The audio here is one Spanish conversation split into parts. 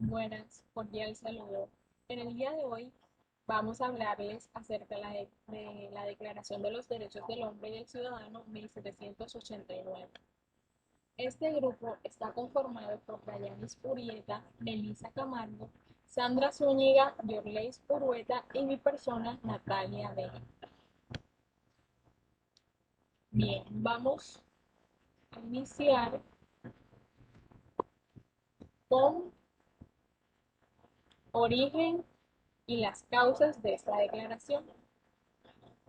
Buenas, cordial saludo. En el día de hoy vamos a hablarles acerca de la Declaración de los Derechos del Hombre y del Ciudadano 1789. Este grupo está conformado por Dayanis Urieta, Melissa Camargo, Sandra Zúñiga, Yorleis Urueta y mi persona, Natalia Vega. Bien, vamos a iniciar con origen y las causas de esta declaración.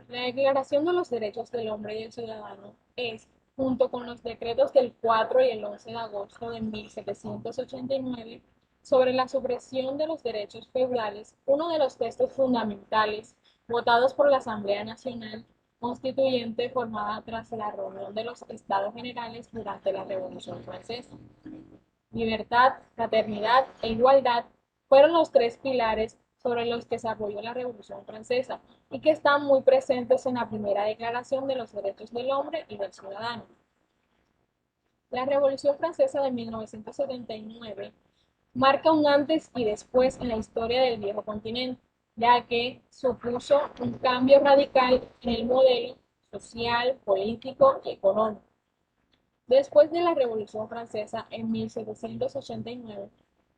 La Declaración de los Derechos del Hombre y del Ciudadano es, junto con los decretos del 4 y el 11 de agosto de 1789 sobre la supresión de los derechos feudales, uno de los textos fundamentales votados por la Asamblea Nacional Constituyente formada tras la reunión de los Estados Generales durante la Revolución Francesa. Libertad, fraternidad e igualdad fueron los tres pilares sobre los que se apoyó la Revolución Francesa y que están muy presentes en la primera Declaración de los Derechos del Hombre y del Ciudadano. La Revolución Francesa de 1979 marca un antes y después en la historia del viejo continente, ya que supuso un cambio radical en el modelo social, político y económico. Después de la Revolución Francesa en 1789,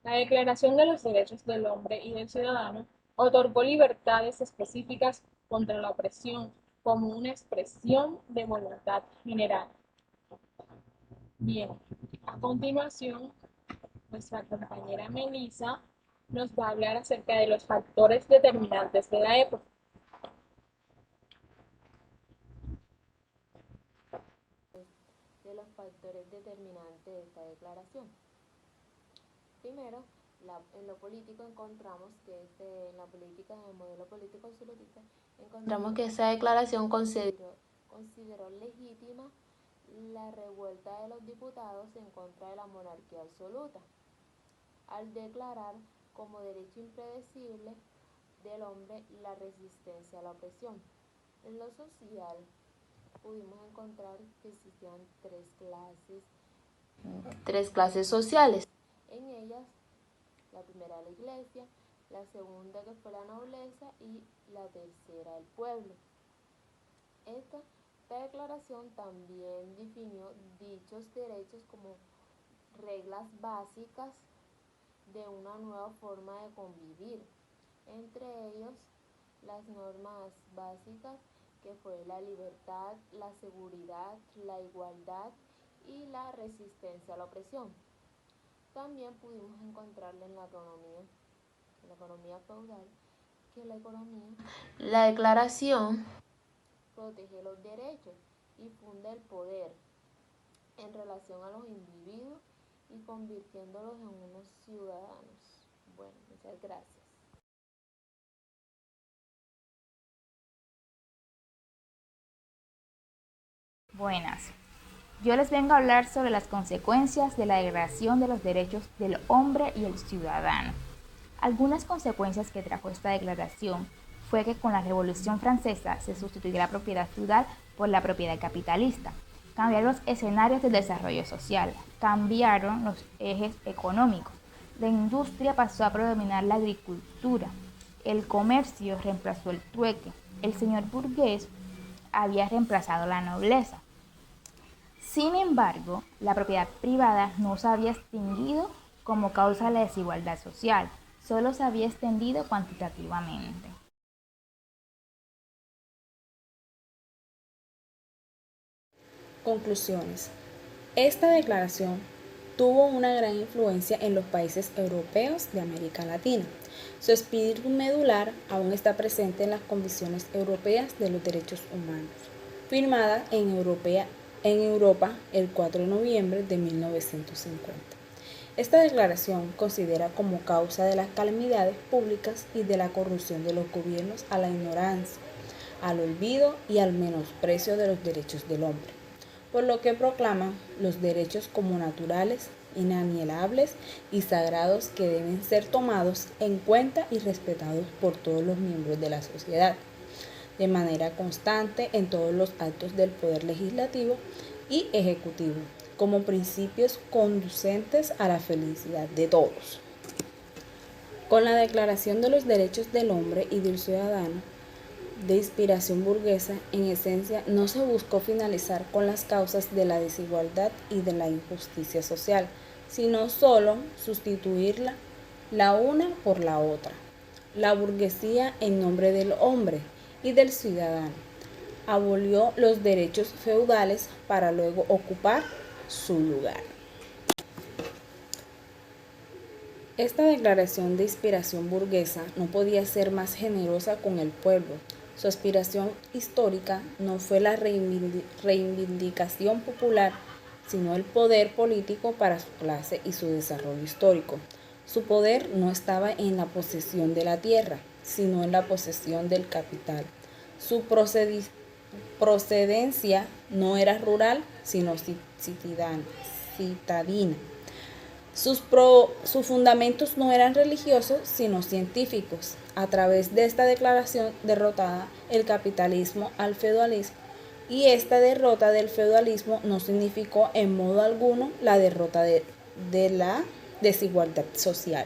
la Declaración de los Derechos del Hombre y del Ciudadano otorgó libertades específicas contra la opresión como una expresión de voluntad general. Bien, a continuación, nuestra compañera Melissa nos va a hablar acerca de los factores determinantes de la época. De los factores determinantes de esta declaración. Primero, en lo político encontramos que en la política, en el modelo político absolutista, encontramos que esa declaración consideró legítima la revuelta de los diputados en contra de la monarquía absoluta, al declarar como derecho impredecible del hombre la resistencia a la opresión. En lo social, pudimos encontrar que existían tres clases sociales. En ellas, la primera la iglesia, la segunda que fue la nobleza y la tercera el pueblo. Esta declaración también definió dichos derechos como reglas básicas de una nueva forma de convivir, entre ellos las normas básicas que fue la libertad, la seguridad, la igualdad y la resistencia a la opresión. También pudimos encontrarla en la economía feudal, que la declaración protege los derechos y funda el poder en relación a los individuos y convirtiéndolos en unos ciudadanos. Bueno, muchas gracias. Buenas. Yo les vengo a hablar sobre las consecuencias de la Declaración de los Derechos del Hombre y el Ciudadano. Algunas consecuencias que trajo esta declaración fue que con la Revolución Francesa se sustituyó la propiedad feudal por la propiedad capitalista. Cambiaron los escenarios del desarrollo social, cambiaron los ejes económicos. La industria pasó a predominar la agricultura. El comercio reemplazó el trueque. El señor burgués había reemplazado la nobleza. Sin embargo, la propiedad privada no se había extinguido como causa de la desigualdad social, solo se había extendido cuantitativamente. Conclusiones. Esta declaración tuvo una gran influencia en los países europeos de América Latina. Su espíritu medular aún está presente en las Convenciones Europeas de los Derechos Humanos, firmada en Europa el 4 de noviembre de 1950. Esta declaración considera como causa de las calamidades públicas y de la corrupción de los gobiernos a la ignorancia, al olvido y al menosprecio de los derechos del hombre, por lo que proclaman los derechos como naturales, inalienables y sagrados que deben ser tomados en cuenta y respetados por todos los miembros de la sociedad, de manera constante en todos los actos del poder legislativo y ejecutivo, como principios conducentes a la felicidad de todos. Con la Declaración de los Derechos del Hombre y del Ciudadano, de inspiración burguesa, en esencia no se buscó finalizar con las causas de la desigualdad y de la injusticia social, sino solo sustituirla la una por la otra. La burguesía, en nombre del hombre y del ciudadano, abolió los derechos feudales para luego ocupar su lugar. Esta declaración de inspiración burguesa no podía ser más generosa con el pueblo. Su aspiración histórica no fue la reivindicación popular, sino el poder político para su clase y su desarrollo histórico. Su poder no estaba en la posesión de la tierra, sino en la posesión del capital. Su procedencia no era rural, sino citadina. Sus fundamentos no eran religiosos, sino científicos. A través de esta declaración derrotaba el capitalismo al feudalismo, y esta derrota del feudalismo no significó en modo alguno la derrota de la desigualdad social.